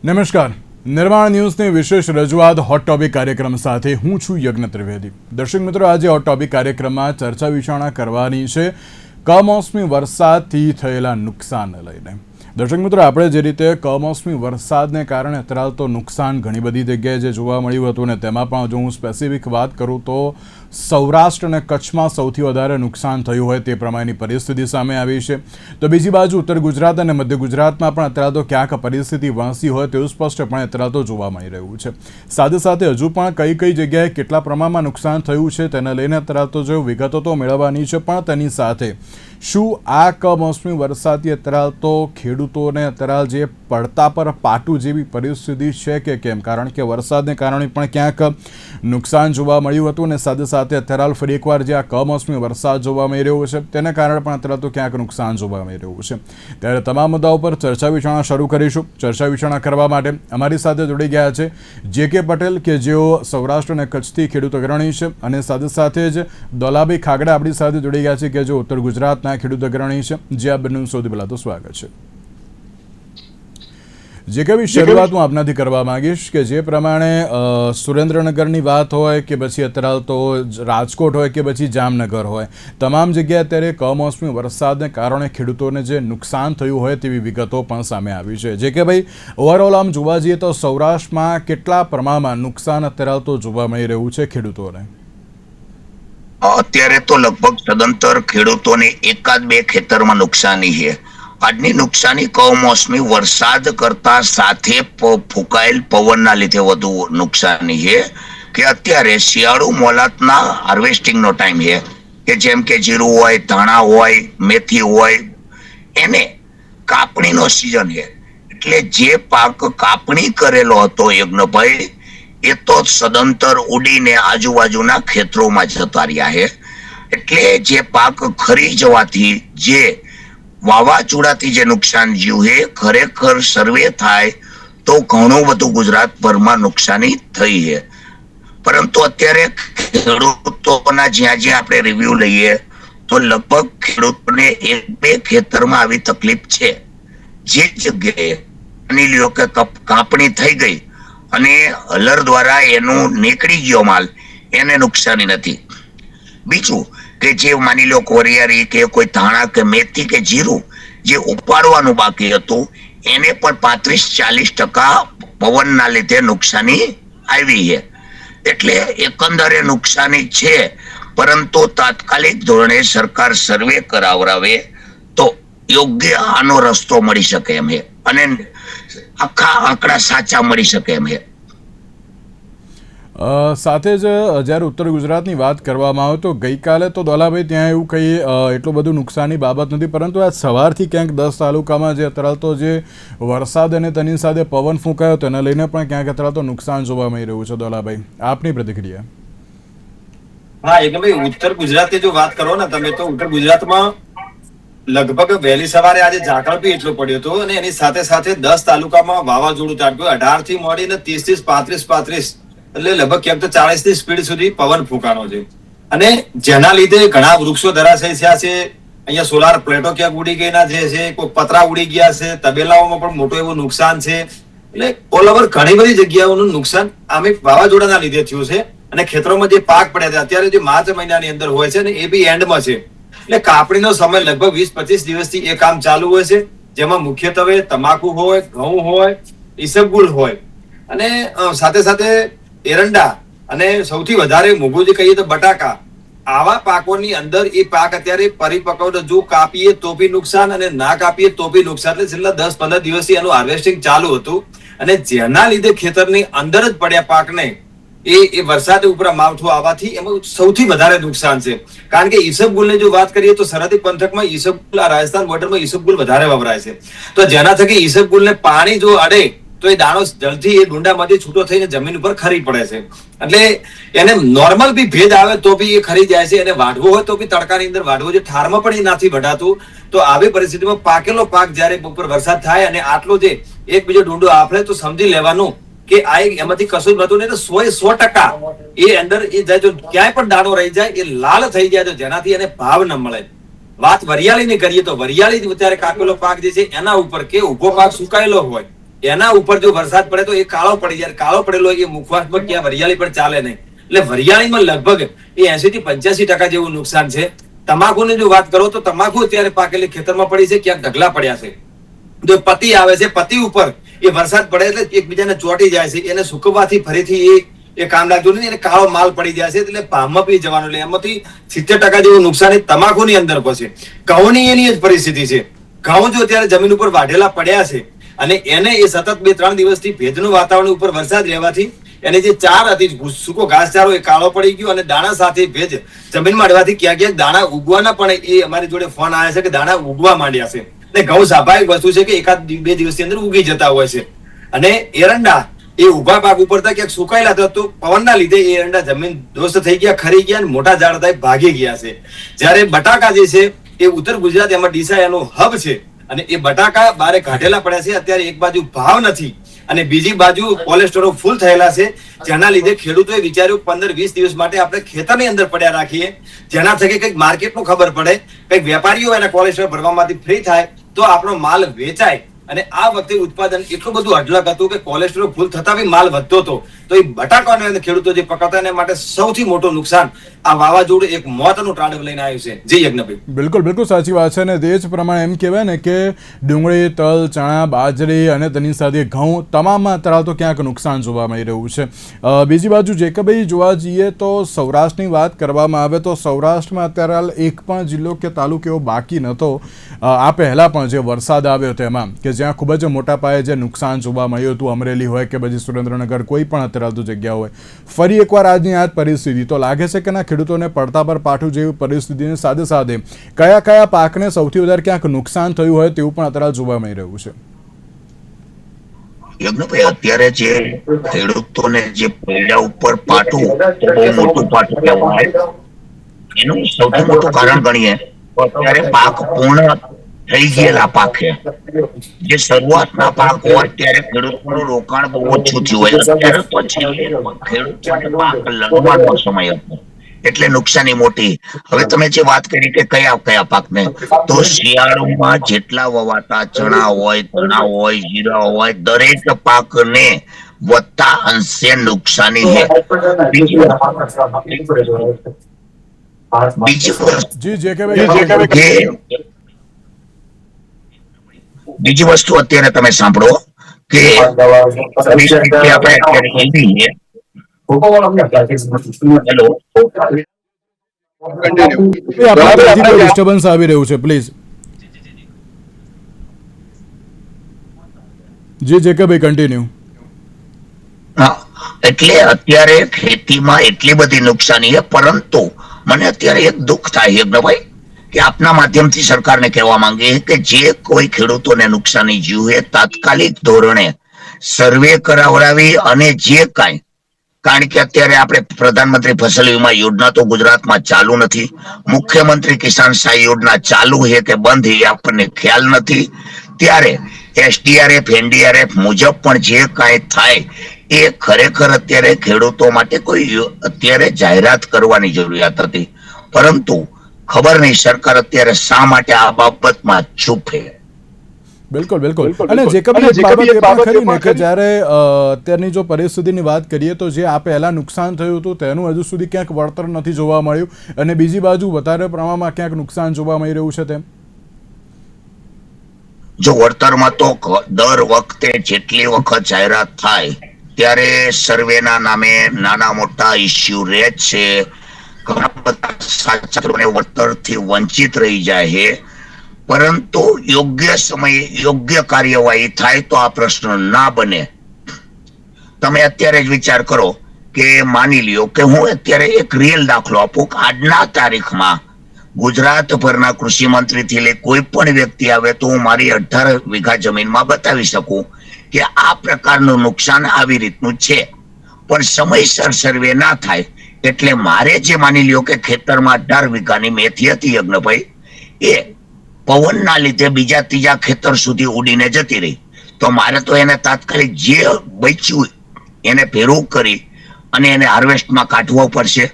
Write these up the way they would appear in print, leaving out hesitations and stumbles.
નમસ્કાર, નિર્માણ ન્યૂઝની વિશેષ રજૂઆત હોટ ટોપિક કાર્યક્રમ સાથે હું છું યજ્ઞ ત્રિવેદી. દર્શક મિત્રો, આજે હોટ ટોપિક કાર્યક્રમમાં ચર્ચા વિચારણા કરવાની છે કમોસમી વરસાદથી થયેલા નુકસાનને લઈને. દર્શક મિત્રો, આપણે જે રીતે કમોસમી વરસાદને કારણે અત્યારે તો નુકસાન ઘણી બધી જગ્યાએ જે જોવા મળ્યું હતું ને તેમાં પણ જો હું સ્પેસિફિક વાત કરું તો સૌરાષ્ટ્ર અને કચ્છમાં સૌથી વધારે નુકસાન થયું હોય તે પ્રમાણેની પરિસ્થિતિ સામે આવી છે. તો બીજી બાજુ ઉત્તર ગુજરાત અને મધ્ય ગુજરાતમાં પણ અત્યારે તો ક્યાંક પરિસ્થિતિ વણસી હોય તેવું સ્પષ્ટપણે અત્યારે તો જોવા મળી રહ્યું છે. સાથે સાથે હજુ પણ કઈ જગ્યાએ કેટલા પ્રમાણમાં નુકસાન થયું છે તેને લઈને અત્યારે તો જો વિગતો તો મેળવવાની છે, પણ તેની સાથે શું આ કમોસમી વરસાદથી અત્યારે તો ખેડૂતોને અત્યારે જે પડતા પર પાટું જેવી પરિસ્થિતિ છે કે કેમ? કારણ કે વરસાદને કારણે પણ ક્યાંક નુકસાન જોવા મળ્યું હતું અને સાથે સાથે અત્યારે ફરી એકવાર જે આ કમોસમી વરસાદ જોવા મળી રહ્યો છે તેને કારણે પણ અત્યારે તો ક્યાંક નુકસાન જોવા મળી રહ્યું છે. ત્યારે તમામ મુદ્દાઓ પર ચર્ચા વિચારણા શરૂ કરીશું. ચર્ચા વિચારણા કરવા માટે અમારી સાથે જોડી ગયા છે જે.કે. પટેલ કે જેઓ સૌરાષ્ટ્ર અને કચ્છથી ખેડૂત અગ્રણી છે, અને સાથે સાથે જ દોલાભાઈ ખાગડા આપણી સાથે જોડી ગયા છે કે જેઓ ઉત્તર ગુજરાતના ખેડૂત અગ્રણી છે. જે આ બંનેનું સૌથી પહેલાં તો સ્વાગત છે. જે કઈ શરૂઆત હું આપનાથી કરવા માંગીશ કે જે પ્રમાણે સુરેન્દ્રનગરની વાત હોય કે પછી અત્યારે તો રાજકોટ હોય કે પછી જામનગર હોય, તમામ જગ્યાએ અત્યારે કમોસમી વરસાદને કારણે ખેડૂતોને જે નુકસાન થયું હોય તેવી વિગતો પણ સામે આવી છે. જે કે ભાઈ ઓવરઓલ આમ જોવા જઈએ તો સૌરાષ્ટ્રમાં કેટલા પ્રમાણમાં નુકસાન અત્યારે તો જોવા મળી રહ્યું છે ખેડૂતોને? અત્યારે તો લગભગ સદંતર ખેડૂતોને એકાદ બે ખેતરમાં નુકસાની છે. આજની નુકસાની કમોસમી વરસાદ કરતા સાથે ફૂંકાયેલ પવનના લીધે વધુ નુકસાની છે. કે અત્યારે શિયાળુ મોલાતના હાર્વેસ્ટિંગનો ટાઈમ છે કે જેમ કે જીરું હોય, ધાણા હોય, મેથી હોય, એને કાપણીનો સિઝન છે. એટલે જે પાક કાપણી કરેલો હતો યજ્ઞભાઈ, એ તો સદંતર ઉડીને આજુબાજુના ખેતરોમાં જતા રહ્યા છે. એટલે જે પાક ખરી જવાથી જે વાવાઝોડાથી જે નુકસાન જ્યું છે, ખરેખર સર્વે થાય તો ઘણું બધું ગુજરાતભરમાં નુકસાની થઈ છે. પરંતુ અત્યારે ખેડૂતોના જ્યાં જ્યાં આપણે રિવ્યુ લઈએ તો લગભગ ખેડૂતોને એક બે ખેતરમાં આવી તકલીફ છે. જે જગ્યાએ માની લ્યો કે કાપણી થઈ ગઈ અને હલર દ્વારા એનું નીકળી ગયો માલ, એને નુકસાની નથી. બીજું કે જે માની લો કોરિયારી કે કોઈ ધાણા કે મેથી કે જીરું જે ઉપાડવાનું બાકી હતું એને પણ 35-40% પવનના લીધે નુકસાની આવી છે. એટલે એકંદરે નુકસાની છે, પરંતુ તાત્કાલિક ધોરણે સરકાર સર્વે કરાવરાવે તો યોગ્ય આનો રસ્તો મળી શકે એમ છે અને આખા આંકડા સાચા મળી શકે એમ છે. સાથે જ જ્યારે ઉત્તર ગુજરાતની વાત કરવામાં આવે તો ગઈકાલે તો દોલાભાઈ ત્યાં એવું કંઈ એટલું બધું નુકસાની બાબત નથી, પરંતુ આ સવારથી ક્યાંક 10 તાલુકામાં જે અત્યારે તો જે વરસાદ અને તેની સાથે પવન ફૂંકાયો તેને લઈને પણ ક્યાંક અત્યારે તો નુકસાન જોવા મળી રહ્યું છે. દોલાભાઈ, આપની પ્રતિક્રિયા? હા, એટલે ભાઈ ઉત્તર ગુજરાતની જો વાત કરો ને તમે, તો ઉત્તર ગુજરાતમાં લગભગ વહેલી સવારે આજે ઝાકળ બી એટલો પડ્યો હતો અને એની સાથે સાથે 10 તાલુકામાં વાવાઝોડું ત્રાટક્યું. 18 થી મળીને 30, 35 એટલે લગભગ ક્યાંક તો 40 ની સ્પીડ સુધી પવન ફૂંકાનો છે. અને જેના લીધે ઘણા વૃક્ષો ધરાશયી થયા છે. અહીંયા સોલાર પ્લેટો ક્યાંક ઉડી ગયેલા છે, કોઈ પતરા ઉડી ગયા છે, તબેલાઓમાં પણ મોટું એવું નુકસાન છે. એટલે ઓલ ઓવર ઘણી બધી જગ્યાઓનું નુકસાન આમે વાવાઝોડાના લીધે થયું છે. અને ખેતરોમાં જે પાક પડ્યા છે અત્યારે જે માર્ચ મહિનાની અંદર હોય છે ને એ બી એન્ડમાં છે. એટલે કાપણીનો સમય લગભગ 20-25 દિવસથી એ કામ ચાલુ હોય છે, જેમાં મુખ્યત્વે તમાકુ હોય, ઘઉં હોય, ઈસબગુલ હોય અને સાથે સાથે એરંડા અને સૌથી વધારે મોંઘું જે કહીએ તો બટાકા. આવા પાકોની અંદર એ પાક અત્યારે પરિપક્વ, જો કાપીએ તો બી નુકસાન અને ના કાપીએ તો બી નુકસાન. એટલે છેલ્લા 10-15 દિવસથી એનું હાર્વેસ્ટિંગ ચાલુ હતું અને જેના લીધે ખેતરની અંદર જ પડ્યા પાકને એ વરસાદ ઉપર માવઠું આવવાથી એમાં સૌથી વધારે નુકસાન છે. કારણ કે ઈસબગુલની જો વાત કરીએ તો સરહદી પંથકમાં ઈસબગુલ, રાજસ્થાન બોર્ડરમાં ઈસબગુલ વધારે વપરાય છે. તો જેના થકી ઈસબગુલને પાણી જો અડે તો એ દાણો જલ્દી એ ડુંડામાંથી છૂટો થઈને જમીન ઉપર ખરી પડે છે. એટલે એને નોર્મલ બી ભેજ આવે તો બી એ ખરી જાય છે, અને વાઢવો હોય તો બી તડકાની અંદર વાઢવો છે, ઠારમાં પણ એ નથી વઢાતું. તો આવી પરિસ્થિતિમાં પાકેલો પાક જયારે ઉપર વરસાદ થાય અને આટલો જે એક બીજો ડુંડો આફળે તો સમજી લેવાનું કે આ એમાંથી કશું જ નતું નહીં. તો 100% એ અંદર એ જો ક્યાંય પણ દાણો રહી જાય એ લાલ થઈ જાય, તો જેનાથી એને ભાવ ન મળે. વાત વરિયાળી ની કરીએ તો વરિયાળી અત્યારે કાપેલો પાક જે છે એના ઉપર કે ઉભો પાક સુકાયેલો હોય એના ઉપર જો વરસાદ પડે તો એ કાળો પડી જાય. કાળો પડેલો એ મુખવાસમાં ક્યાં વરિયાળી પણ ચાલે નહીં. એટલે વરિયાળીમાં લગભગ એ 80 થી 85% જેવું નુકસાન છે. તમાકુની જો વાત કરો તો તમાકુ અત્યારે પાકેલી ખેતરમાં પડી છે, ક્યાંક ઢગલા પડ્યા છે. જો પતિ આવે છે, પતિ ઉપર એ વરસાદ પડે એટલે એકબીજાને ચોંટી જાય છે. એને સુકવવાથી ફરીથી એ કામ લાગતું નથી, એને કાળો માલ પડી જાય છે. એટલે ભાવમાં પી જવાનું. એટલે એમાંથી 70% જેવું નુકસાન તમાકુની અંદર પડશે. ઘઉંની એની જ પરિસ્થિતિ છે. ઘઉં જો અત્યારે જમીન ઉપર વાઢેલા પડ્યા છે અને એને એ સતત 2-3 દિવસથી ભેજનું વાતાવરણ ઉપર વરસાદ રહેવાથી એને જે ચાર હતી, સૂકો ઘાસચારો એ કાળો પડી ગયો અને દાણા સાથે ભેજ જમીનમાં રહેવાથી ક્યાંક ક્યાંક દાણા ઉગવાના પણ એ અમારી જોડે ફોન આવ્યા છે કે દાણા ઉગવા માંડ્યા છે. એટલે ઘઉં સ્વાભાવિક વસ્તુ છે કે 1-2 દિવસની અંદર ઉગી જતા હોય છે. અને એરંડા એ ઉભા પાક ઉપર ક્યાંક સુકાયેલા હતા તો પવનના લીધે એ એરંડા જમીન દોસ્ત થઈ ગયા, ખરી ગયા અને મોટા ઝાડ થાય ભાગી ગયા છે. જ્યારે બટાકા જે છે એ ઉત્તર ગુજરાત એમાં ડીસા એનું હબ છે અને એ બટાકા બારે કાઢેલા પડ્યા છે. અત્યારે એક બાજુ ભાવ નથી અને બીજી બાજુ કોલેસ્ટ્રોલ ફૂલ થયેલા છે, જેના લીધે ખેડૂતોએ વિચાર્યું 15-20 દિવસ માટે આપણે ખેતરની અંદર પડ્યા રાખીએ, જેના થકી કંઈક માર્કેટનું ખબર પડે, કંઈક વેપારીઓ એના કોલેસ્ટ્રોલ ભરવામાંથી ફ્રી થાય તો આપણો માલ વેચાય. અને આ વખતે ઉત્પાદન એટલું બધું અઢળક હતું કે કોલેસ્ટ્રોલ ફૂલ થતા બી માલ વધતો હતો. તો એ બટાકાને ખેડૂતો જે પકવતા એને માટે સૌથી મોટું નુકસાન આ વાવાઝોડું એક મોતનું તાંડવ લઈને આવ્યું છે. જી યજ્ઞભાઈ, બિલકુલ સાચી વાત છે. અને તે જ પ્રમાણે એમ કહેવાય ને કે ડુંગળી, તલ, ચણા, બાજરી અને તેની સાથે ઘઉં તમામમાં અત્યારે તો ક્યાંક નુકસાન જોવા મળી રહ્યું છે. બીજી બાજુ જેકબભાઈ જોવા જઈએ તો સૌરાષ્ટ્રની વાત કરવામાં આવે તો સૌરાષ્ટ્રમાં અત્યારે હાલ એક પણ જિલ્લો કે તાલુકો એવો બાકી નહોતો આ પહેલાં પણ જે વરસાદ આવ્યો તેમાં કે જ્યાં ખૂબ જ મોટા પાયે જે નુકસાન જોવા મળ્યું હતું. અમરેલી હોય કે પછી સુરેન્દ્રનગર, કોઈ પણ અત્યારે તો જગ્યા હોય. ફરી એકવાર આજની આ પરિસ્થિતિ તો લાગે છે કે ના ખેડૂતોને પડતા પર પાઠું જેવી પરિસ્થિતિની સાથે સાથે કયા પાકને સૌથી વધારે ક્યાંક નુકસાન થયું હોય તેવું પણ અત્યારે જોવા મળી રહ્યું છે. યજ્ઞભાઈ, અત્યારે જે ખેડૂતોને જે પૈડા ઉપર પાટું બહુ મોટું પાટું કહેવાય, એનું સૌથી મોટું કારણ ગણીએ તો અત્યારે પાક પૂર્ણ થઈ ગયેલા પાક છે. જે શરૂઆતના પાક હોય ત્યારે ખેડૂતોનું રોકાણ બહુ ઓછું થયું હોય. અત્યારે તો ખેડૂતોને પાક લણવાનો સમય હતો એટલે નુકસાની મોટી. હવે તમે જે વાત કરી કે કયા પાકને, તો શિયાળામાં જેટલા વવાતા ચણા હોય, ચણા હોય, જીરા હોય, દરેક પાકને વધતા અંશે નુકસાની છે. બીજી વસ્તુ અત્યારે તમે સાંભળો કે પરિસ્થિતિ આપણે અત્યારે એવી છે. હેલો, ડિસ્ટર્બન્સ આવી રહ્યું છે, પ્લીઝ. G જેકબભાઈ, continue. હા, એટલે અત્યારે ખેતીમાં એટલી બધી નુકસાની છે, પરંતુ મને અત્યારે એક દુઃખ થાય છે ભાઈ કે આપના માધ્યમથી સરકારને કહેવા માંગીએ કે જે કોઈ ખેડૂતોને નુકસાની જીવે તાત્કાલિક ધોરણે સર્વે કરાવડાવી અને જે કાંઈ, કારણ કે અત્યારે આપણે પ્રધાનમંત્રી ફસલ વીમા યોજના તો ગુજરાતમાં ચાલુ નથી, મુખ્યમંત્રી કિસાન સહાય યોજના ચાલુ છે કે બંધ એ આપણને ખ્યાલ નથી, ત્યારે SDRF, NDRF મુજબ પણ જે કાંઈ થાય એ ખરેખર અત્યારે ખેડૂતો માટે કોઈ અત્યારે જાહેરાત કરવાની જરૂરિયાત હતી. પરંતુ ખબર નહીં સરકાર અત્યારે શા માટે આ બાબતમાં ચૂપ છે. બિલકુલ. અને જેકબભાઈ, એક બાબત એ પણ ખરી ને કે જ્યારે અત્યારની જો પરિસ્થિતિની વાત કરીએ તો જે આ પહેલા નુકસાન થયું હતું તેનું હજુ સુધી ક્યાંક વળતર નથી જોવા મળ્યું અને બીજી બાજુ વધારે પ્રમાણમાં ક્યાંક નુકસાન જોવા મળી રહ્યું છે તેમ. જો વળતરમાં તો દર વખતે જેટલી વખત જાહેરાત થાય ત્યારે સર્વેના નામે નાના મોટા ઇસ્યુ રહે છે. ઘણા બધા સાચા વળતરથી વંચિત રહી જાય છે, પરંતુ યોગ્ય સમયે યોગ્ય કાર્યવાહી થાય તો આ પ્રશ્ન ના બને. તમે અત્યારે જ વિચાર કરો કે માની લ્યો કે હું અત્યારે એક રિયલ દાખલો આપું કે આજના તારીખમાં ગુજરાતભરના કૃષિ મંત્રીથી લઈ કોઈ પણ વ્યક્તિ આવે તો હું મારી 18 વીઘા જમીનમાં બતાવી શકું કે આ પ્રકારનું નુકસાન આવી રીતનું છે, પણ સમયસર સર્વે ના થાય એટલે મારે જે માની લ્યો કે ખેતરમાં 18 વીઘાની મેથી હતી યજ્ઞભાઈ, એ પવનના લીધે બીજા ત્રીજા ખેતર સુધી ઉડીને જતી રહી, તો મારે તો એને તાત્કાલિક જે બચ્યું એને ભેરું કરી અને એને હાર્વેસ્ટમાં કાઢવો પડશે.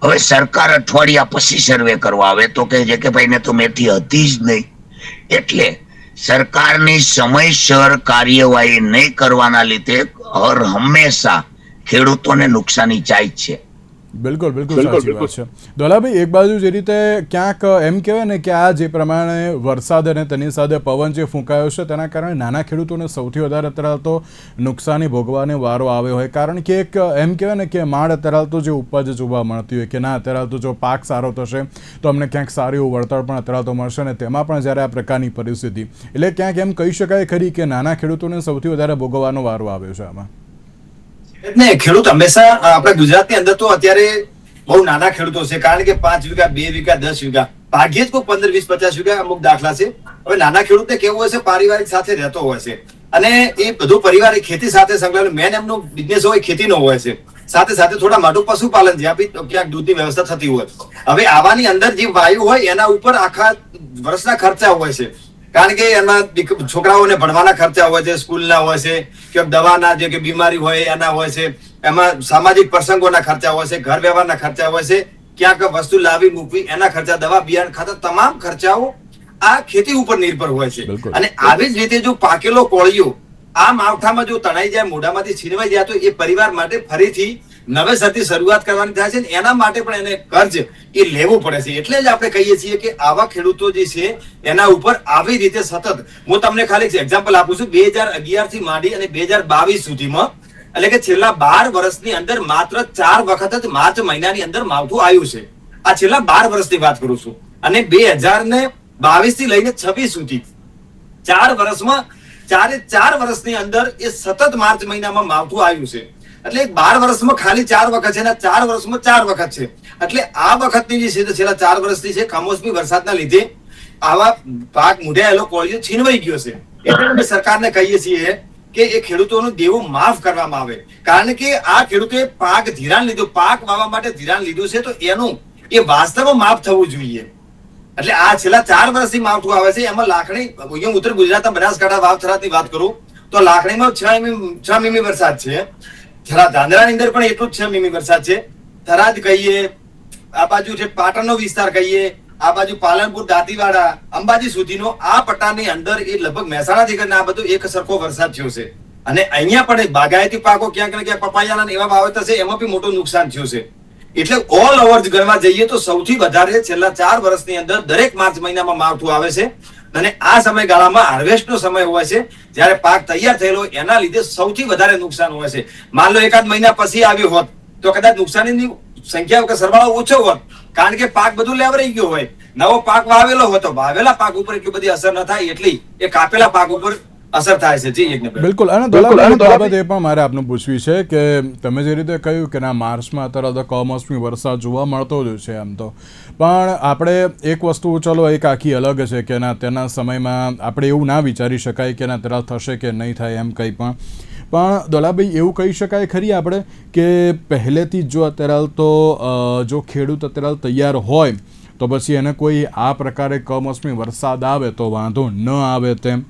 હવે સરકાર અઠવાડિયા પછી સર્વે કરવા આવે તો કે જે કે ભાઈ ને તો મેથી હતી જ નહીં. એટલે સરકારની સમયસર કાર્યવાહી નહીં કરવાના લીધે હર હંમેશા ખેડૂતોને નુકસાની જાય જ છે. બિલકુલ સાચી વાત છે. દોલાભાઈ, એક બાજુ જે રીતે ક્યાંક એમ કહેવાય ને કે આ જે પ્રમાણે વરસાદ અને તેની સાથે પવન જે ફૂંકાયો છે તેના કારણે નાના ખેડૂતોને સૌથી વધારે અત્યારે તો નુકસાની ભોગવાનો વારો આવ્યો હોય, કારણ કે એક એમ કહેવાય ને કે માંડ અત્યારે તો જે ઉપજ જોવા મળતી હોય કે ના અત્યારે તો જો પાક સારો થશે તો અમને ક્યાંક સારું એવું વળતર પણ અત્યારે તો મળશે, ને તેમાં પણ જ્યારે આ પ્રકારની પરિસ્થિતિ, એટલે ક્યાંક એમ કહી શકાય ખરી કે નાના ખેડૂતોને સૌથી વધારે ભોગવવાનો વારો આવ્યો છે આમાં. ખેડૂત હંમેશા આપણા ગુજરાતની અંદર તો અત્યારે બહુ નાના ખેડૂતો છે, કારણ કે 5 વીઘા 2 વીઘા 10 વીઘા ભાગ્યે જ કોઈ 15 20 50 વીઘા અમુક દાખલા છે. હવે નાના ખેડૂતને કેવું હોય છે, પારિવારિક સાથે રહેતો હોય છે અને એ બધું પરિવાર ખેતી સાથે સંકળાયેલું, મેન એમનો બિઝનેસ હોય ખેતીનો હોય છે, સાથે સાથે થોડા મોટું પશુપાલન જ્યાં બી ક્યાંક દૂધની વ્યવસ્થા થતી હોય. હવે આવાની અંદર જે વાયુ હોય એના ઉપર આખા વર્ષના ખર્ચા હોય છે, કારણ કે એમાં છોકરાઓને ભણવાના ખર્ચા હોય છે, સ્કૂલના હોય છે, કે દવાના જે કે બીમારી હોય એના હોય છે, એમાં સામાજિક પ્રસંગોના ખર્ચા હોય છે, ઘર વ્યવહારના ખર્ચા હોય છે, ક્યાંક વસ્તુ લાવી મૂકવી એના ખર્ચા, દવા બિયારણ ખાતર, તમામ ખર્ચાઓ આ ખેતી ઉપર નિર્ભર હોય છે. અને આવી જ રીતે જો પાકેલો કોળિયો આ માવઠામાં જો તણાઈ જાય, મોઢામાંથી છીનવાઈ જાય, તો એ પરિવાર માટે ફરીથી નવેસરથી શરૂઆત કરવાની થાય છે, ને એના માટે પણ એને કર્જ એ લેવું પડે છે. એટલે જ આપણે કહીએ છીએ કે આવા ખેડૂતો જે છે એના ઉપર આવી રીતે સતત, હું તમને ખાલી એક્ઝામ્પલ આપું છું, 2011 થી માંડી અને 2022 સુધીમાં, એટલે કે છેલ્લા 12 વર્ષની અંદર માત્ર 4 વખત જ માર્ચ મહિનાની અંદર માવઠું આવ્યું છે. આ છેલ્લા 12 વર્ષની વાત કરું છું. અને 2022 થી લઈને 26 સુધી 4 વર્ષમાં 4 વર્ષની અંદર એ સતત માર્ચ મહિનામાં માવઠું આવ્યું છે. એટલે 12 વર્ષમાં ખાલી 4 વખત છે, 4 વર્ષમાં 4 વખત છે. એટલે આ વખતની જે છે છેલ્લા 4 વર્ષની છે, કમોસમી વરસાદના લીધે આવા પાક મૂઢાયેલો કોળિયો છીનવાઈ ગયો છે. એટલે અમે સરકારને કહીએ છીએ કે એ ખેડૂતોનું દેવું માફ કરવામાં આવે, કારણ કે આ ખેડૂતોએ પાક ધિરાણ લીધું, પાક વાવવા માટે ધિરાણ લીધું છે, તો એનું એ વાસ્તવમાં માફ થવું જોઈએ. એટલે આ છેલ્લા 4 વર્ષથી માવઠું આવે છે, એમાં લાખણી, ઉત્તર ગુજરાતના બનાસકાંઠા વાવ-થરાદની વાત કરું તો લાખણીમાં 6 મીમી વરસાદ છે, ધાંધ્રાની અંદર પણ એટલું જ 6 મીમી વરસાદ છે, થરાદ કહીએ, આ બાજુ છે પાટણનો વિસ્તાર કહીએ, આ બાજુ પાલનપુર, દાંતીવાડા, અંબાજી સુધીનો આ પટ્ટાની અંદર એ લગભગ મહેસાણાથી કરીને આ બધું એક સરખો વરસાદ થયો છે. અને અહીંયા પણ બાગાયતી પાકો ક્યાંક ને ક્યાંક પપાયાના એવા વાવેતર છે, એમાં બી મોટું નુકસાન થયું છે. એટલે ઓલ ઓવર ગણવા જઈએ તો સૌથી વધારે છેલ્લા 4 વર્ષની અંદર દરેક માર્ચ મહિનામાં માવઠું આવે છે. અને આ સમયગાળામાં હાર્વેસ્ટનો સમય હોય છે, જ્યારે પાક તૈયાર થયેલો એના લીધે સૌથી વધારે નુકસાન હોય છે. માન લો એકાદ મહિના પછી આવ્યો હોત તો કદાચ નુકસાનીની સંખ્યા કે સરવાળો ઓછો હોત, કારણ કે પાક બધું લેવરાઈ ગયો હોય. નવો પાક વાવેલો હોય તો વાવેલા પાક ઉપર એટલી બધી અસર ન થાય, એટલી એ કાપેલા પાક ઉપર અસર થાય છે. જી બિલકુલ. અને દોલાભાઈ, બાબત એ પણ મારે આપને પૂછવી છે કે તમે જે રીતે કહ્યું કે ના માર્ચમાં અત્યારે તો કમોસમી વરસાદ જોવા મળતો જ છે એમ તો, પણ આપણે એક વસ્તુ ચલો એક આખી અલગ છે કે ના તેના સમયમાં આપણે એવું ના વિચારી શકાય કે ના તરત થશે કે નહીં થાય એમ કંઈ પણ દોલાભાઈ એવું કહી શકાય ખરી આપણે કે પહેલેથી જો અત્યારે તો જો ખેડૂત અત્યારે તૈયાર હોય તો પછી એને કોઈ આ પ્રકારે કમોસમી વરસાદ આવે તો વાંધો ન આવે તેમ,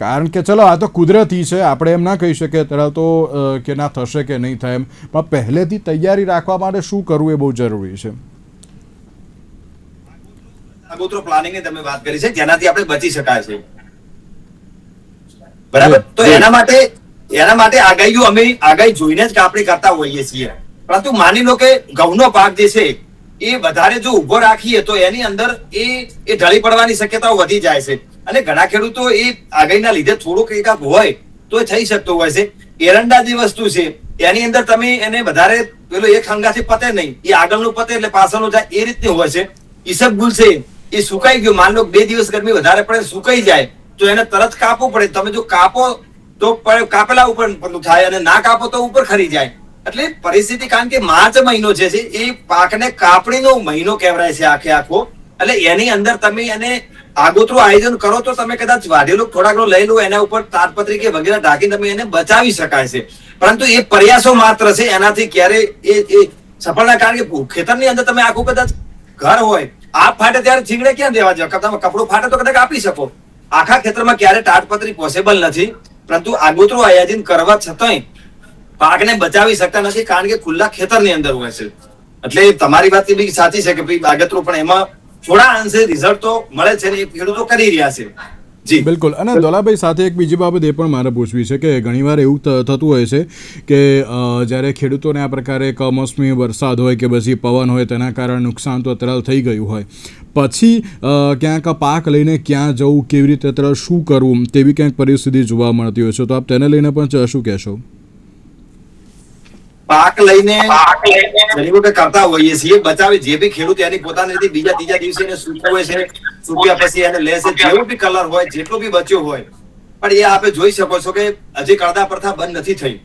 કારણ કે ચલો આ તો કુદરતી છે, આપણે એમ ના કહી શકીએ અત્યારે તો કે ના થશે કે નહીં થાય એમ, પણ પહેલેથી તૈયારી રાખવા માટે શું કરવું એ બહુ જરૂરી છે. આગોતરો પ્લાનિંગની તમે વાત કરી છે, જેનાથી આપણે બચી શકાય છે, બરાબર. તો એના માટે આગાહી જોઈને જ કાપણી કરતા હોઈએ છીએ. પરંતુ માની લો કે ઘઉંનો પાક જે છે એ વધારે જો ઉભો રાખીએ તો એની અંદર એ ઢળી પડવાની શક્યતાઓ વધી જાય છે. અને ઘણા ખેડૂતો એ આગાહીના લીધે થોડુંક એકાદ હોય તો થઈ શકતો હોય છે. એરંડા જે વસ્તુ છે એની અંદર તમે એને વધારે પેલો એક હંગાથી પતે નહીં, એ આગળનું પતે એટલે પાછળનું જાય, એ રીતની હોય છે. ઈસબગુલ છે એ સુકાઈ ગયો, માન લો 2 દિવસ ગરમી વધારે પડે સુકાઈ જાય તો એને તરત કાપવું પડે. તમે જો કાપો તો કાપેલા ઉપર થાય અને ના કાપો તો ઉપર ખરી જાય. એટલે પરિસ્થિતિ, કારણ કે માર્ચ મહિનો છે એ પાકને કાપણીનો મહિનો કહેવાય છે આખે આખો. એટલે એની અંદર તમે એને આગોતરું આયોજન કરો તો તમે કદાચ વાઢેલું થોડાક લઈ લો, એના ઉપર તાડપત્રી કે વગેરે ઢાંકીને તમે એને બચાવી શકાય છે. પરંતુ એ પ્રયાસો માત્ર છે, એનાથી ક્યારે એ સફળ ના. કારણ કે ખેતરની અંદર તમે આખું કદાચ ઘર હોય, આ ફાટે ત્યારે થીગડે ક્યાં દેવા જાય, તમે કપડું ફાટે તો કદાચ આપી શકો. આખા ખેતરમાં ક્યારે તાડપત્રી પોસિબલ નથી, પરંતુ આગોતરું આયોજન કરવા છતાંય પાકને બચાવી શકતા નથી, કારણ કે ખુલ્લા ખેતરની અંદર હોય છે. એટલે તમારી વાત બી સાચી છે કે ભાઈ આગોતરું પણ એમાં થોડા અંશે રિઝલ્ટ તો મળે છે ને એ ખેડૂતો કરી રહ્યા છે. જી બિલકુલ. અને દોલાભાઈ સાથે એક બીજી બાબત એ પણ મારે પૂછવી છે કે ઘણીવાર એવું થતું હોય છે કે જ્યારે ખેડૂતોને આ પ્રકારે કમોસમી વરસાદ હોય કે પછી પવન હોય તેના કારણે નુકસાન તો અત્યારે થઈ ગયું હોય, પછી ક્યાંક પાક લઈને ક્યાં જવું, કેવી રીતે અત્યારે શું કરવું તેવી ક્યાંક પરિસ્થિતિ જોવા મળતી હોય છે, તો આપ તેને લઈને પણ શું કહેશો? પાક લઈને ઘણી વખત કરતા હોઈએ છીએ, બચાવે જે બી ખેડૂત એની પોતાની રીતે બીજા ત્રીજા દિવસે એને સૂકવે છે, સૂક્યા પછી એને લે છે, જેવો બી કલર હોય, જેટલો બી બચ્યો હોય, પણ એ આપે જોઈ શકો છો કે હજી કરતા પ્રથા બંધ નથી થઈ.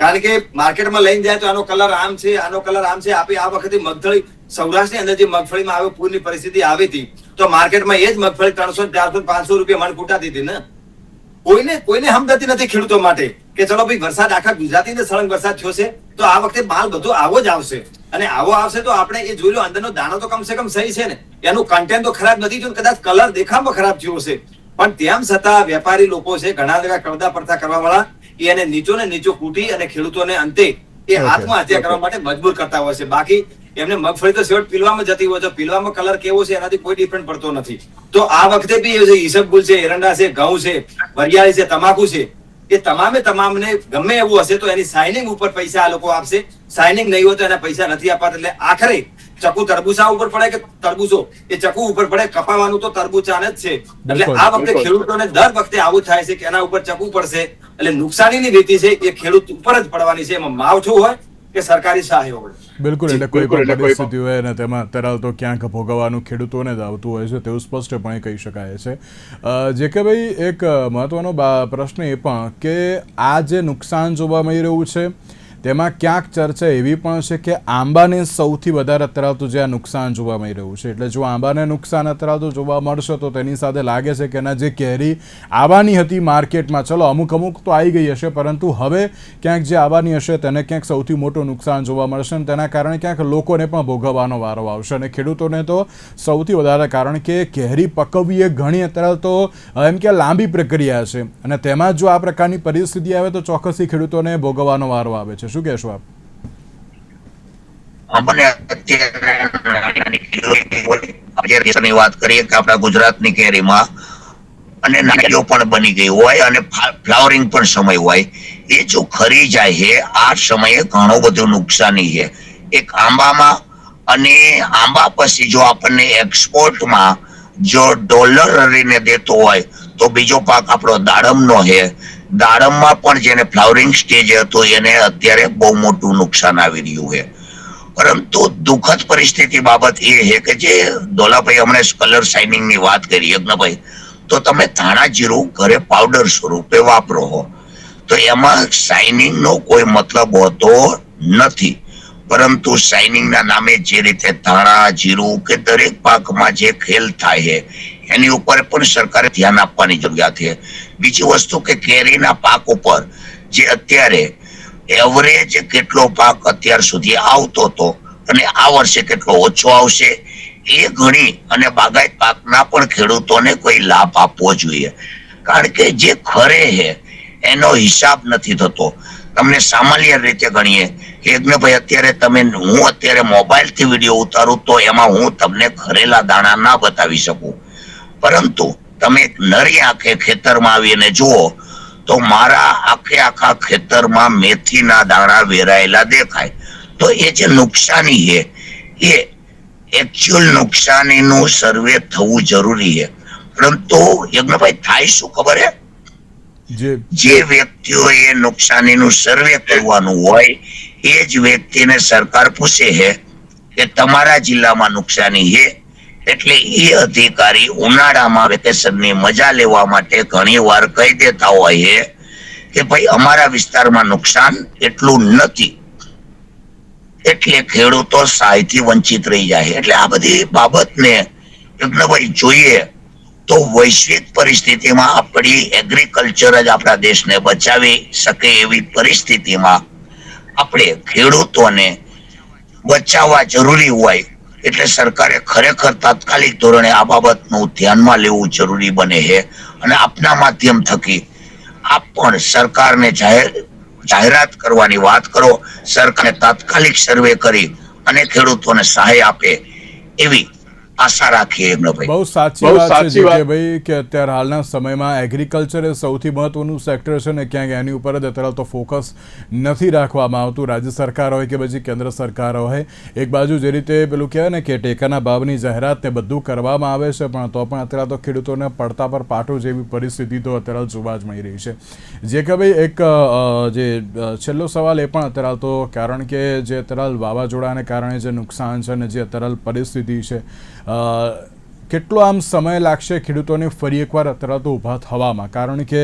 કારણ કે માર્કેટમાં લઈને જાય તો આનો કલર આમ છે, આનો કલર આમ છે. આપે આ વખતે મગફળી સૌરાષ્ટ્રની અંદર જે મગફળીમાં આવે પૂરની પરિસ્થિતિ આવી હતી, તો માર્કેટમાં એ જ મગફળી 300, 400, 500 રૂપિયા મણ કૂટાતી હતી ને. કોઈને હમદર્દી નથી ખેડૂતો માટે કે ચલો ભાઈ વરસાદ આખા ગુજરાતની અંદર સળંગ વરસાદ થયો છે તો આ વખતે માલ બધો આવો જ આવશે, અને આવો આવશે તો આપણે એ જોઈ લો અંદરનો દાણો તો કમસે કમ સહી છે ને, એનું કન્ટેન્ટ તો ખરાબ નથી થયું, કદાચ કલર દેખાવમાં ખરાબ થયો હશે, પણ તેમ છતાં વેપારી લોકો છે, ઘણા બધા કરદા પડતા કરવા વાળા, એને નીચો ને નીચો કૂટી અને ખેડૂતોને અંતે એ આત્મહત્યા કરવા માટે મજબૂર કરતા હોય છે. બાકી એમને મગફળી તો શેવટ પીલવામાં જતી હોય, તો પીલવામાં કલર કેવો છે એનાથી કોઈ ડિફરન્ટ પડતો નથી. તો આ વખતે બી એવું છે, ઈસબગુલ છે, એરંડા છે, ઘઉં છે, વરિયાળી છે, તમાકુ છે, એ તમામને ગમે એવું હશે તો એની સાઇનિંગ ઉપર પૈસા આ લોકો આપશે, સાઇનિંગ નહીં હોય તો એના પૈસા નથી આપતા. એટલે આખરે ચકુ તરબૂચા ઉપર પડે કે તરબૂચો એ ચકુ ઉપર પડે, કપાવાનું તો તરબૂચાને જ છે. એટલે આ વખતે ખેડૂતોને દર વખતે આવું થાય છે કે એના ઉપર ચકુ પડશે, એટલે નુકસાનીની ભીતિ છે એ ખેડૂત ઉપર જ પડવાની છે, એમાં માવઠું હોય કે સરકારી સહાય હોય. બિલકુલ. એટલે કોઈ પણ પરિસ્થિતિ હોય અને તેમાં તરાલ તો ક્યાંક ભોગવવાનું ખેડૂતોને જ આવતું હોય છે, તેવું સ્પષ્ટપણે કહી શકાય છે. જે કે ભાઈ એક મહત્વનો પ્રશ્ન એ પણ કે આ જે નુકસાન જોવા મળી રહ્યું છે તેમાં ક્યાંક ચર્ચા એવી પણ છે કે આંબાને સૌથી વધારે અત્યારે જે આ નુકસાન જોવા મળી રહ્યું છે, એટલે જો આંબાને નુકસાન અત્યારે જોવા મળશે તો તેની સાથે લાગે છે કે એના જે કેરી આવવાની હતી માર્કેટમાં, ચલો અમુક તો આવી ગઈ હશે, પરંતુ હવે ક્યાંક જે આવવાની હશે તેને ક્યાંક સૌથી મોટું નુકસાન જોવા મળશે, અને તેના કારણે ક્યાંક લોકોને પણ ભોગવવાનો વારો આવશે, અને ખેડૂતોને તો સૌથી વધારે, કારણ કે કેરી પકવવી એ ઘણી અત્યારે તો એમ કે લાંબી પ્રક્રિયા છે, અને તેમાં જો આ પ્રકારની પરિસ્થિતિ આવે તો ચોક્કસથી ખેડૂતોને ભોગવવાનો વારો આવે છે. શું કહેશો આપ? આપણે અત્યારે વાત કરીએ કે આપણા ગુજરાતની કેરીમાં અને નાળીઓ પણ બની ગઈ હોય અને ફ્લાવરિંગ પણ સમય હોય, એ જો ખરી જાય છે આ સમયે ઘણું બધું નુકસાની છે એક આંબામાં. અને આંબા પછી જો આપણને એક્સપોર્ટમાં જો ડોલર હરીને દેતો હોય તો બીજો પાક આપણો દાડમનો છે. દાડમમાં પણ જેને ફ્લાવરિંગ સ્ટેજ હતો એને અત્યારે બહુ મોટું નુકસાન આવી રહ્યું છે. પરંતુ દુઃખદ પરિસ્થિતિ બાબત એ છે કે જે દોલાભાઈ હમણાં કલર શાઇનિંગ ની વાત કરી યજ્ઞભાઈ, તો તમે ધાણા જીરું ઘરે પાવડર સ્વરૂપે વાપરો હો તો એમાં શાઇનિંગ નો કોઈ મતલબ હોતો નથી, પરંતુ શાઇનિંગ ના નામે જે રીતે ધાણા જીરું કે દરેક પાકમાં જે ખેલ થાય છે એની ઉપર પણ સરકારે ધ્યાન આપવાની જરૂરિયાત છે. બીજી વસ્તુ કે કેરીના પાક ઉપર જે અત્યારે એવરેજ કેટલો પાક અત્યાર સુધી આવતો હતો અને આ વર્ષે કેટલો ઓછો આવશે એ ગણી અને બાગાયત પાકના પણ ખેડૂતોને કોઈ લાભ આપવો જોઈએ, કારણ કે જે ખરે છે એનો હિસાબ નથી થતો. તમને સામાન્ય રીતે ગણીએ કે ભાઈ અત્યારે હું અત્યારે મોબાઈલ થી વિડીયો ઉતારું તો એમાં હું તમને ખરેલા દાણા ના બતાવી શકું, પરંતુ તમે નરી આંખે ખેતરમાં આવીને જુઓ તો મારા આખા ખેતરમાં મેથીના દાણા વેરાયેલા દેખાય. તો એ જે નુકસાની છે એ એકચ્યુઅલ નુકસાનીનું સર્વે થવું જરૂરી છે, પરંતુ યજ્ઞભાઈ થાય શું ખબર હે, જે વ્યક્તિઓએ નુકસાનીનું સર્વે કરવાનું હોય એ જ વ્યક્તિને સરકાર પૂછે છે કે તમારા જિલ્લામાં નુકસાની છે, એટલે એ અધિકારી ઉનાળામાં વેકેશનની મજા લેવા માટે ઘણી વાર કહી દેતા હોય છે કે ભાઈ અમારા વિસ્તારમાં નુકસાન એટલું નથી, એટલે ખેડૂતો સહાયથી વંચિત રહી જાય. એટલે આ બધી બાબતને યજ્ઞભાઈ જોઈએ તો વૈશ્વિક પરિસ્થિતિમાં આપણી એગ્રીકલ્ચર જ આપણા દેશને બચાવી શકે એવી પરિસ્થિતિમાં આપણે ખેડૂતોને બચાવવા જરૂરી હોય, એટલે સરકારે ખરેખર તાત્કાલિક ધોરણે આ બાબતનું ધ્યાનમાં લેવું જરૂરી બને છે. અને આપના માધ્યમ થકી આપ પણ સરકારને જાહેરાત કરવાની વાત કરો, સરકારે તાત્કાલિક સર્વે કરી અને ખેડૂતોને સહાય આપે એવી આશા રાખીએ યજ્ઞભાઈ. બહુ સાચી વાત છે જે કે ભાઈ કે અત્યારે હાલના સમયમાં એગ્રીકલ્ચર એ સૌથી મહત્વનું સેક્ટર છે ને ક્યાંક એની ઉપર જ અત્યારે તો ફોકસ નથી રાખવામાં આવતું. રાજ્ય સરકાર હોય કે પછી કેન્દ્ર સરકાર હોય, એક બાજુ જે રીતે પેલું કહેવાય ને કે ટેકાના ભાવની જાહેરાત ને બધું કરવામાં આવે છે, પણ તો પણ અત્યારે તો ખેડૂતોને પડતા પર પાટું જેવી પરિસ્થિતિ તો અત્યારે જોવા જ મળી રહી છે. જે કે ભાઈ એક જે છેલ્લો સવાલ એ પણ અત્યારે તો, કારણ કે જે અત્યારે વાવાઝોડાને કારણે જે નુકસાન છે ને જે અત્યારે પરિસ્થિતિ છે, કેટલો આમ સમય લાગશે ખેડૂતોને ફરી એકવાર અત્યારે તો ઊભા થવામાં? કારણ કે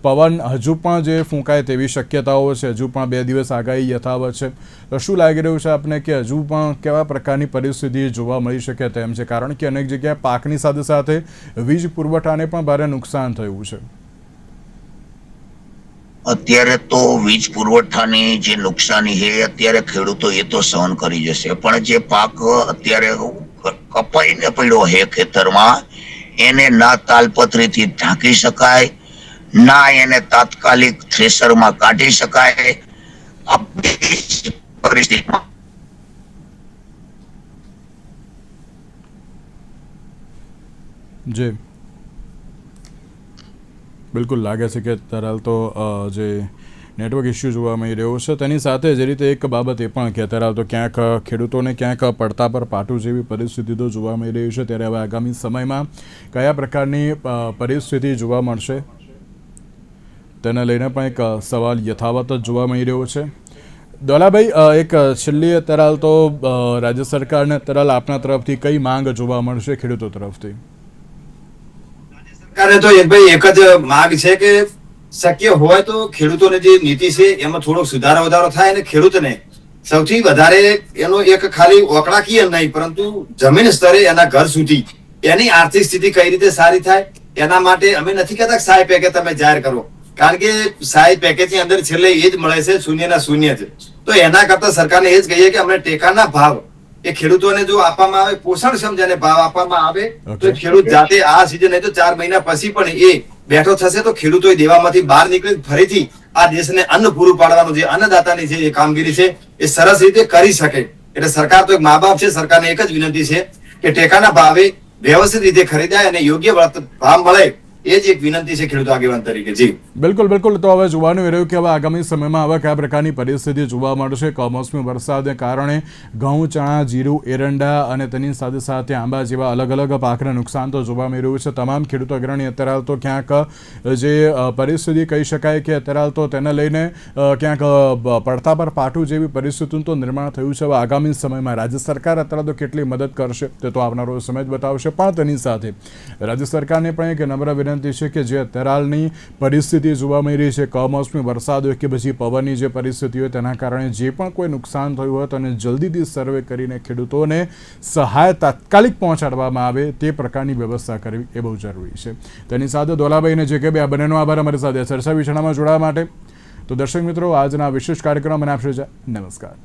પવન હજુ પણ જે ફૂંકાય તેવી શક્યતાઓ છે, હજુ પણ 2 દિવસ આગાહી યથાવત છે. તો શું લાગી રહ્યું છે આપને કે હજુ પણ કેવા પ્રકારની પરિસ્થિતિ જોવા મળી શકે તેમ છે? કારણ કે અનેક જગ્યાએ પાકની સાથે સાથે વીજ પુરવઠાને પણ ભારે નુકસાન થયું છે. અત્યારે તો વીજ પુરવઠાની જે નુકસાની છે અત્યારે ખેડૂતો એ તો સહન કરી જશે, પણ જે પાક અત્યારે કપાઈને પડ્યો છે ખેતરમાં, એને ના તાલપત્રીથી ઢાંકી શકાય, ના એને તાત્કાલિક થ્રેશરમાં કાઢી શકાય. આ પરિસ્થિતિમાં જી બિલકુલ લાગે છે કે અત્યારે તો જે નેટવર્ક ઇસ્યુ જોવા મળી રહ્યો છે. તેની સાથે જે રીતે એક બાબત એ પણ કે અત્યારે તો ક્યાંક ખેડૂતોને ક્યાંક પડતા પર પાટું જેવી પરિસ્થિતિ તો જોવા મળી રહી છે. ત્યારે હવે આગામી સમયમાં કયા પ્રકારની પરિસ્થિતિ જોવા મળશે તેને લઈને પણ એક સવાલ યથાવત જ જોવા મળી રહ્યો છે. દોલાભાઈ, એક છેલ્લી અત્યારે તો રાજ્ય સરકારને અત્યારે આપના તરફથી કઈ માંગ જોવા મળશે ખેડૂતો તરફથી? સરકારે તો એક જ માંગ છે કે શક્ય હોય તો ખેડૂતોની જે નીતિ છે એમાં થોડોક સુધારો વધારો થાય અને ખેડૂતને સૌથી વધારે એનો એક ખાલી આંકડાકીય નહીં પરંતુ જમીન સ્તરે એના ઘર સુધી એની આર્થિક સ્થિતિ કઈ રીતે સારી થાય એના માટે અમે નથી કહેતા કે સહાય પેકેજ તમે જાહેર કરો, કારણ કે સહાય પેકેજ ની અંદર છેલ્લે એ જ મળે છે શૂન્યના શૂન્ય છે. તો એના કરતા સરકારને એ જ કહીએ કે અમને ટેકાના ભાવ એ ખેડૂતોને જો આપવામાં આવે, પોષણક્ષમ જેને ભાવ આપવામાં આવે તો ખેડૂત જાતે આ સિઝન નહીં તો 4 મહિના પછી પણ એ બેઠો થશે તો ખેડૂતો દેવામાંથી બહાર નીકળી ફરીથી આ દેશને અન્ન પૂરું પાડવાનું જે અન્નદાતાની જે કામગીરી છે એ સરસ રીતે કરી શકે. એટલે સરકાર તો એક મા બાપ છે, સરકારને એક જ વિનંતી છે કે ટેકાના ભાવે વ્યવસ્થિત રીતે ખરીદાય અને યોગ્ય ભાવ મળે, એ જ એક વિનંતી છે ખેડૂત આગેવાન તરીકે. જી બિલકુલ બિલકુલ. તો હવે જોવાનું એ રહ્યું કે હવે આગામી સમયમાં હવે કયા પ્રકારની પરિસ્થિતિ જોવા મળશે. કમોસમી વરસાદને કારણે ઘઉં, ચણા, જીરું, એરંડા અને તેની સાથે સાથે આંબા જેવા અલગ અલગ પાકને નુકસાન તો જોવા મળી રહ્યું છે. તમામ ખેડૂતો અગ્રણી અત્યારે તો ક્યાંક જે પરિસ્થિતિ કહી શકાય કે અત્યારે તો તેને લઈને ક્યાંક પડતા પર પાટું જેવી પરિસ્થિતિનું તો નિર્માણ થયું છે. હવે આગામી સમયમાં રાજ્ય સરકાર અત્યારે તો કેટલી મદદ કરશે તે તો આવનારો સમય જ બતાવશે. પણ તેની સાથે રાજ્ય સરકારને પણ એક નમ્ર વિનંતી છે કે જે અત્યારે હાલની પરિસ્થિતિ જોવા મળી રહી છે, કમોસમી વરસાદ હોય કે પછી પવનની જે પરિસ્થિતિ હોય તેના કારણે જે પણ કોઈ નુકસાન થયું હોય તો એને જલ્દીથી સર્વે કરીને ખેડૂતોને સહાય તાત્કાલિક પહોંચાડવામાં આવે તે પ્રકારની વ્યવસ્થા કરવી એ બહુ જરૂરી છે. તેની સાથે દોલાભાઈને જે કે આ બંનેનો આભાર અમારી સાથે ચર્ચા વિચારણામાં જોડાવા માટે. તો દર્શક મિત્રો, આજના વિશેષ કાર્યક્રમ મને આપશે. નમસ્કાર.